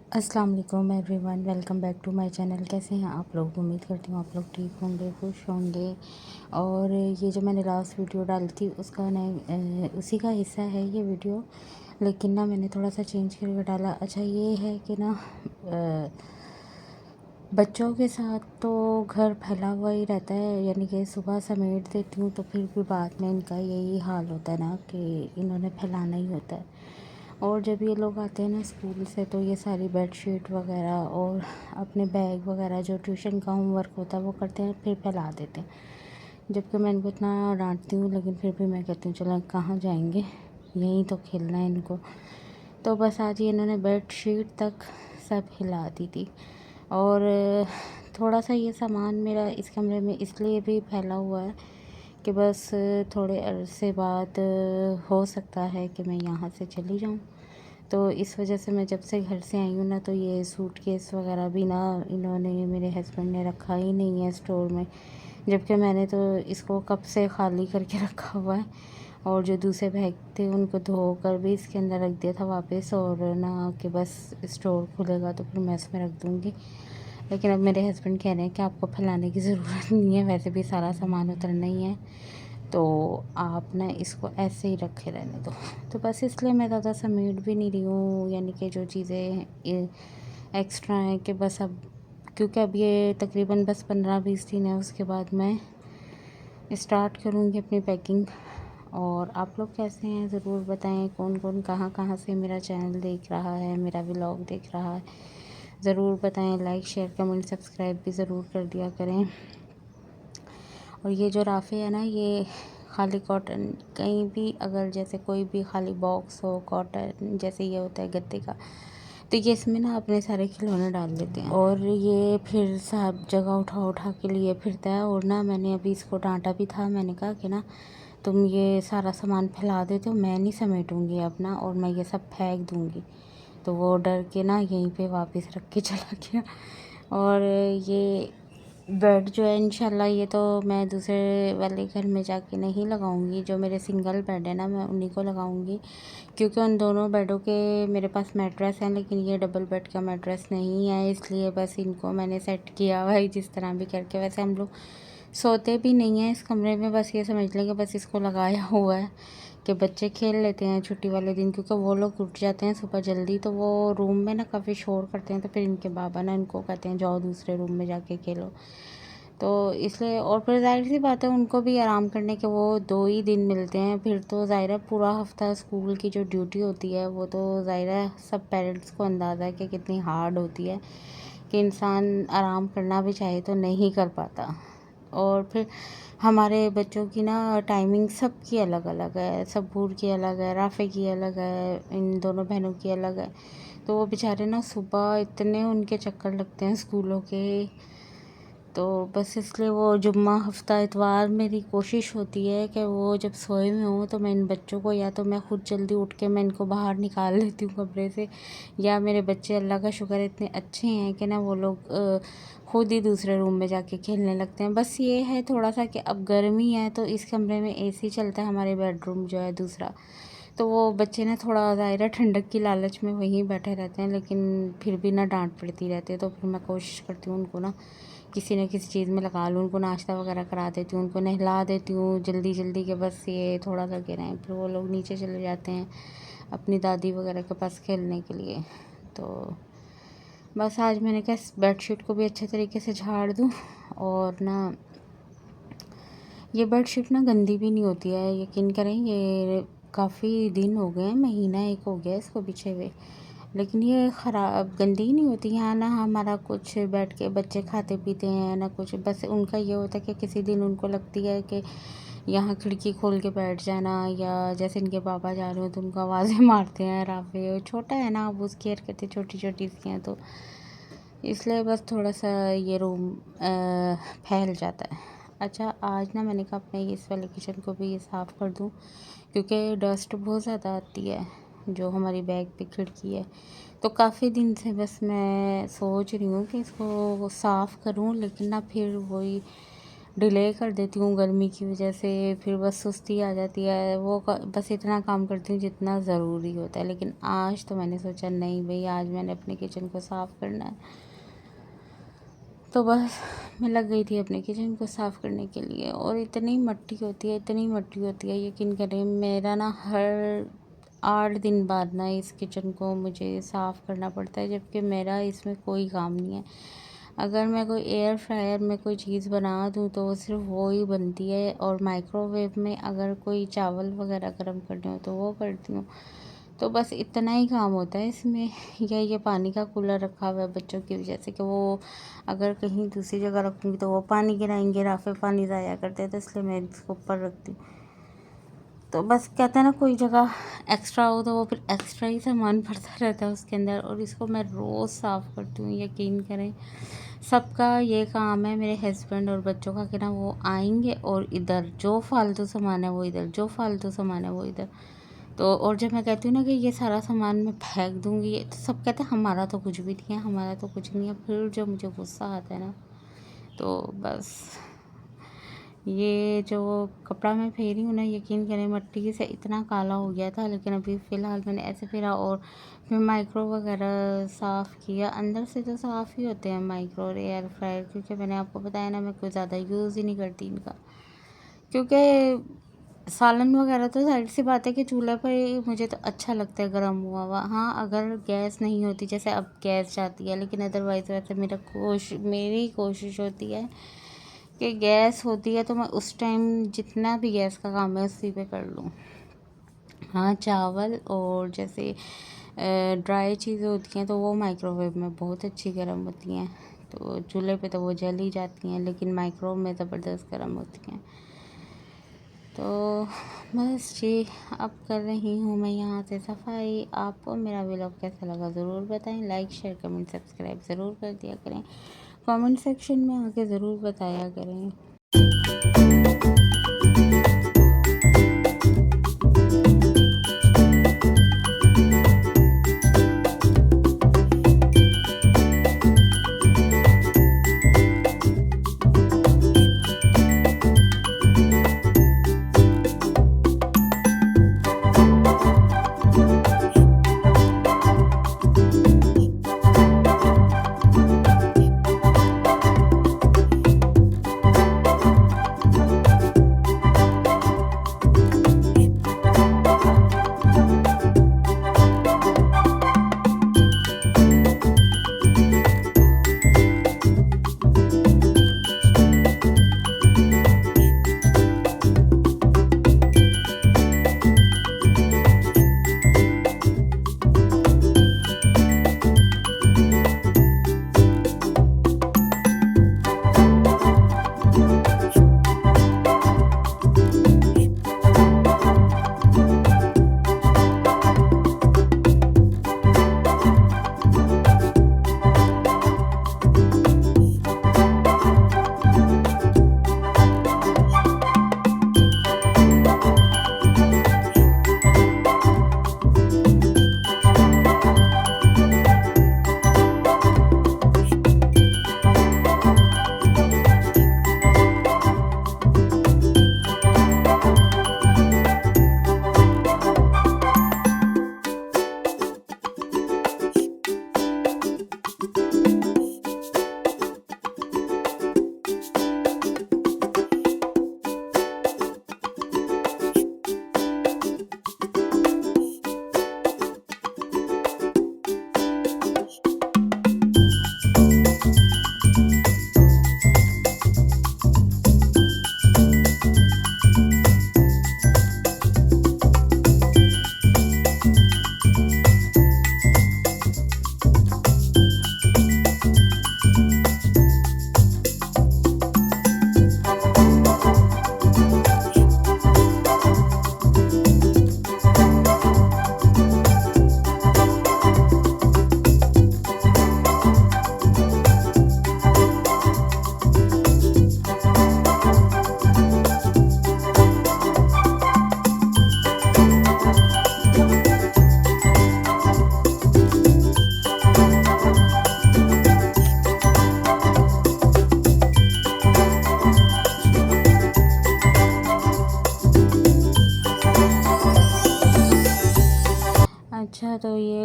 अस्सलाम वालेकुम everyone, welcome back to my channel. कैसे हैं आप लोग? उम्मीद करती हूँ आप लोग ठीक होंगे, खुश होंगे। और ये जो मैंने लास्ट वीडियो डाली थी उसका ना उसी का हिस्सा है ये वीडियो, लेकिन ना मैंने थोड़ा सा चेंज करके डाला। अच्छा ये है कि ना बच्चों के साथ तो घर फैला हुआ ही रहता है, यानी कि सुबह समेट देती हूँ तो फिर भी बाद में इनका यही हाल होता है ना कि इन्होंने फैलाना ही होता है। और जब ये लोग आते हैं ना स्कूल से तो ये सारी बेडशीट वगैरह और अपने बैग वगैरह जो ट्यूशन का होमवर्क होता है वो करते हैं, फिर फैला देते हैं। जबकि मैं इनको इतना डांटती हूँ लेकिन फिर भी मैं कहती हूँ चलो कहाँ जाएंगे, यहीं तो खेलना है इनको। तो बस आज ये इन्होंने बेडशीट तक सब हिला दी थी। और थोड़ा सा ये सामान मेरा इस कमरे में इसलिए भी फैला हुआ है कि बस थोड़े अरसे बाद हो सकता है कि मैं यहाँ से चली जाऊँ। तो इस वजह से मैं जब से घर से आई हूँ ना तो ये सूटकेस वगैरह भी ना इन्होंने, मेरे हस्बैंड ने रखा ही नहीं है स्टोर में, जबकि मैंने तो इसको कब से खाली करके रखा हुआ है। और जो दूसरे बैग थे उनको धोकर भी इसके अंदर रख दिया था वापस, और ना कि बस स्टोर खुलेगा तो फिर मैं इसमें रख दूँगी। लेकिन अब मेरे हस्बैंड कह रहे हैं कि आपको फैलाने की ज़रूरत नहीं है, वैसे भी सारा सामान उतरना ही है, तो आप ना इसको ऐसे ही रखे रहने दो। तो बस इसलिए मैं ज़्यादा समेट भी नहीं रही हूँ, यानी कि जो चीज़ें एक्स्ट्रा हैं कि बस अब, क्योंकि अब ये तकरीबन बस 15-20 दिन है, उसके बाद मैं स्टार्ट करूँगी अपनी पैकिंग। और आप लोग कैसे हैं ज़रूर बताएं, कौन कौन कहाँ कहाँ से मेरा चैनल देख रहा है, मेरा व्लॉग देख रहा है, ज़रूर बताएं। लाइक शेयर कमेंट सब्सक्राइब भी ज़रूर कर दिया करें। और ये जो राफ़े है ना, ये खाली कॉटन, कहीं भी अगर जैसे कोई भी खाली बॉक्स हो कॉटन जैसे ये होता है गत्ते का, तो ये इसमें ना अपने सारे खिलौने डाल देते हैं और ये फिर सब जगह उठा उठा के लिए फिरता है। और ना मैंने अभी इसको डांटा भी था, मैंने कहा कि ना तुम ये सारा सामान फैला देते हो, मैं नहीं समेटूँगी अपना और मैं ये सब फेंक दूँगी। तो वो डर के ना यहीं पे वापस रख के चला गया। और ये बेड जो है इंशाल्लाह ये तो मैं दूसरे वाले घर में जाके नहीं लगाऊंगी, जो मेरे सिंगल बेड है ना मैं उन्हीं को लगाऊंगी, क्योंकि उन दोनों बेडों के मेरे पास मैट्रेस हैं, लेकिन ये डबल बेड का मैट्रेस नहीं है, इसलिए बस इनको मैंने सेट किया हुआ है जिस तरह भी करके। वैसे हम लोग सोते भी नहीं हैं इस कमरे में, बस ये समझ लें कि बस इसको लगाया हुआ है कि बच्चे खेल लेते हैं छुट्टी वाले दिन, क्योंकि वो लोग उठ जाते हैं सुबह जल्दी, तो वो रूम में ना काफ़ी शोर करते हैं, तो फिर इनके बाबा ना इनको कहते हैं जाओ दूसरे रूम में जाके खेलो। तो इसलिए, और फिर ज़ाहिर सी बात है उनको भी आराम करने के वो 2 ही दिन मिलते हैं, फिर तो ज़ाहिर है पूरा हफ्ता स्कूल की जो ड्यूटी होती है वो तो ज़ाहिर है सब पेरेंट्स को अंदाज़ा है कि कितनी हार्ड होती है, कि इंसान आराम करना भी चाहे तो नहीं कर पाता। और फिर हमारे बच्चों की ना टाइमिंग सबकी अलग अलग है, सबूर की अलग है, राफ़े की अलग है, इन दोनों बहनों की अलग है। तो वो बेचारे ना सुबह इतने उनके चक्कर लगते हैं स्कूलों के, तो बस इसलिए वो जुम्मा हफ्ता इतवार मेरी कोशिश होती है कि वो जब सोए हुए हों तो मैं इन बच्चों को, या तो मैं ख़ुद जल्दी उठ के मैं इनको बाहर निकाल लेती हूँ कमरे से, या मेरे बच्चे अल्लाह का शुक्र इतने अच्छे हैं कि ना वो लोग ख़ुद ही दूसरे रूम में जाके खेलने लगते हैं। बस ये है थोड़ा सा कि अब गर्मी है तो इस कमरे में एसी चलता है, हमारे बेडरूम जो है दूसरा, तो वो बच्चे ना थोड़ा ज़ाहिर है ठंडक की लालच में वहीं बैठे रहते हैं, लेकिन फिर भी ना डांट पड़ती रहती है, तो फिर मैं कोशिश करती हूँ उनको ना किसी न किसी चीज़ में लगा लूँ, उनको नाश्ता वगैरह करा देती हूँ, उनको नहला देती हूँ जल्दी जल्दी के, बस ये थोड़ा सा गिराएँ, फिर वो लोग नीचे चले जाते हैं अपनी दादी वगैरह के पास खेलने के लिए। तो बस आज मैंने कहा इस बेडशीट को भी अच्छे तरीके से झाड़ दूँ। और ना ये बेडशीट ना गंदी भी नहीं होती है, यकीन करें, ये काफ़ी दिन हो गए हैं, महीना एक हो गया इसको बिछे हुए, लेकिन ये ख़राब गंदी ही नहीं होती। यहाँ ना हमारा कुछ बैठ के बच्चे खाते पीते हैं ना कुछ, बस उनका ये होता है कि किसी दिन उनको लगती है कि यहाँ खिड़की खोल के बैठ जाना, या जैसे इनके पापा जा रहे हो तो उनको आवाज़ें मारते हैं, राफे छोटा है ना, अब उसकी हरकतें छोटी छोटी सी हैं, तो इसलिए बस थोड़ा सा ये रूम फैल जाता है। अच्छा आज ना मैंने कहा अपने इस वाले किचन को भी ये साफ़ कर दूँ, क्योंकि डस्ट बहुत ज़्यादा आती है जो हमारी बैग पे खिड़की है, तो काफ़ी दिन से बस मैं सोच रही हूँ कि इसको साफ़ करूँ, लेकिन ना फिर वही डिले कर देती हूँ गर्मी की वजह से, फिर बस सुस्ती आ जाती है। बस इतना काम करती हूँ जितना ज़रूरी होता है। लेकिन आज तो मैंने सोचा नहीं भाई, आज मैंने अपने किचन को साफ़ करना है। तो बस मैं लग गई थी अपने किचन को साफ़ करने के लिए, और इतनी मट्टी होती है, इतनी मट्टी होती है, यकीन करें मेरा ना हर 8 दिन बाद ना इस किचन को मुझे साफ़ करना पड़ता है, जबकि मेरा इसमें कोई काम नहीं है। अगर मैं कोई एयर फ्रायर में कोई चीज़ बना दूँ तो वो सिर्फ वो ही बनती है, और माइक्रोवेव में अगर कोई चावल वगैरह गर्म करने हो तो वो करती हूँ। तो बस इतना ही काम होता है इसमें। या ये पानी का कूलर रखा हुआ है बच्चों की वजह से, कि वो अगर कहीं दूसरी जगह रखूँगी तो वो पानी गिराएंगे, राफ़े पानी ज़ाया करते हैं, तो इसलिए मैं इसको ऊपर रखती हूँ। तो बस कहते हैं ना, कोई जगह एक्स्ट्रा हो तो वो फिर एक्स्ट्रा ही सामान भरता रहता है उसके अंदर, और इसको मैं रोज़ साफ़ करती हूँ। यकीन करें सबका ये काम है, मेरे हस्बैंड और बच्चों का, कि ना वो आएंगे और इधर जो फालतू सामान है वो इधर, जो फालतू सामान है वो इधर। तो और जब मैं कहती हूँ ना कि ये सारा सामान मैं फेंक दूँगी, तो सब कहते हैं हमारा तो कुछ भी नहीं है, हमारा तो कुछ नहीं है। फिर जो मुझे गुस्सा आता है ना, तो बस ये जो कपड़ा मैं फेरी हूँ ना, यकीन करें मिट्टी से इतना काला हो गया था, लेकिन अभी फ़िलहाल मैंने ऐसे फेरा, और फिर माइक्रो वगैरह साफ़ किया। अंदर से तो साफ़ ही होते हैं माइक्रो और एयर फ्रायर, क्योंकि मैंने आपको बताया ना, मैं कोई ज़्यादा यूज़ ही नहीं करती इनका। क्योंकि सालन वगैरह तो साइड सी बात है कि चूल्हे पर ही मुझे तो अच्छा लगता है गर्म हुआ हुआ। हाँ, अगर गैस नहीं होती, जैसे अब गैस जाती है, लेकिन अदरवाइज़ वैसे मेरी कोशिश होती है कि गैस होती है तो मैं उस टाइम जितना भी गैस का काम है उसी पे कर लूँ। हाँ, चावल और जैसे ड्राई चीज़ें होती हैं तो वो माइक्रोवेव में बहुत अच्छी गर्म होती हैं, तो चूल्हे पे तो वो जल ही जाती हैं, लेकिन माइक्रोवेव में ज़बरदस्त गर्म होती हैं। तो बस जी, अब कर रही हूँ मैं यहाँ से सफाई। आपको मेरा व्लॉग कैसा लगा ज़रूर बताएं। लाइक शेयर कमेंट सब्सक्राइब ज़रूर कर दिया करें। कमेंट सेक्शन में आके ज़रूर बताया करें।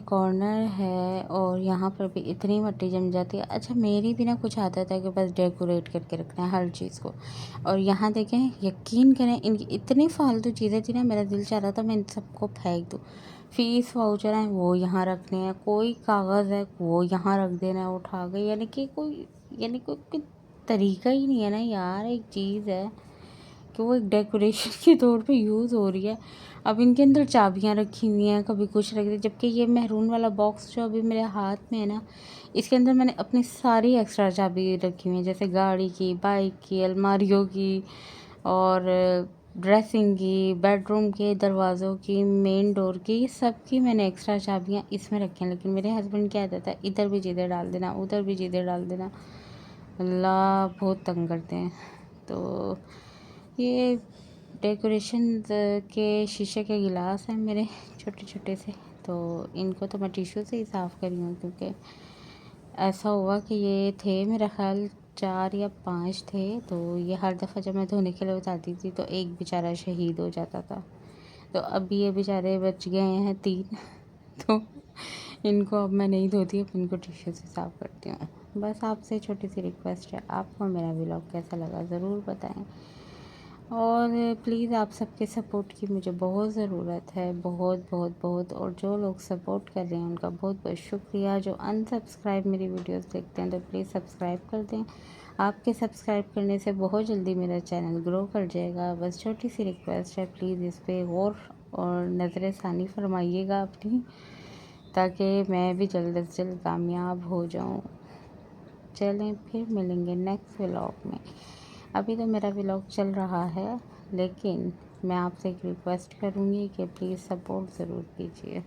कॉर्नर है और यहाँ पर भी इतनी मिट्टी जम जाती है। अच्छा, मेरी भी ना कुछ आदत है कि बस डेकोरेट करके रखना है हर चीज़ को। और यहाँ देखें, यकीन करें, इनकी इतनी फालतू चीज़ें थी ना, मेरा दिल चाह रहा था मैं इन सबको फेंक दूँ। फ़ीस वाउचर हैं वो यहाँ रखने हैं, कोई कागज़ है वो यहाँ रख देना है उठा के, यानी कोई तरीका ही नहीं है ना यार। एक चीज़ है कि वो एक डेकोरेशन के तौर पे यूज़ हो रही है। अब इनके अंदर चाबियाँ रखी हुई हैं, कभी कुछ रख दी, जबकि ये मैरून वाला बॉक्स जो अभी मेरे हाथ में है ना, इसके अंदर मैंने अपनी सारी एक्स्ट्रा चाबी रखी हुई हैं, जैसे गाड़ी की, बाइक की, अलमारियों की और ड्रेसिंग की, बेडरूम के दरवाज़ों की, मेन डोर की, सब की मैंने एक्स्ट्रा चाबियाँ इसमें रखी हैं। लेकिन मेरे हस्बैंड क्या कहता है, इधर भी चीज़ें डाल देना, उधर भी चीज़ें डाल देना। अल्लाह, बहुत तंग करते हैं। तो ये डेकोरेशन के शीशे के गिलास हैं मेरे छोटे छोटे से, तो इनको तो मैं टिश्यू से ही साफ़ करी हूँ, क्योंकि ऐसा हुआ कि ये थे मेरा ख़्याल 4 या 5 थे। तो ये हर दफ़ा जब मैं धोने के लिए उतारती थी तो एक बेचारा शहीद हो जाता था। तो अब ये बेचारे बच गए हैं 3 तो इनको अब मैं नहीं धोती, अब इनको टिश्यू से साफ़ करती हूँ। बस आपसे छोटी सी रिक्वेस्ट है, आपको मेरा व्लॉग कैसा लगा ज़रूर बताएं। और प्लीज़ आप सबके सपोर्ट की मुझे बहुत ज़रूरत है, बहुत बहुत बहुत। और जो लोग सपोर्ट कर रहे हैं उनका बहुत बहुत शुक्रिया। जो अनसब्सक्राइब मेरी वीडियोस देखते हैं तो प्लीज़ सब्सक्राइब कर दें। आपके सब्सक्राइब करने से बहुत जल्दी मेरा चैनल ग्रो कर जाएगा। बस छोटी सी रिक्वेस्ट है, प्लीज़ इस पर गौर और नज़र षानी फरमाइएगा अपनी, ताकि मैं भी जल्द से जल्द कामयाब हो जाऊँ। चलें, फिर मिलेंगे नेक्स्ट व्लॉग में। अभी तो मेरा व्लॉग चल रहा है, लेकिन मैं आपसे एक रिक्वेस्ट करूँगी कि प्लीज़ सपोर्ट ज़रूर कीजिए।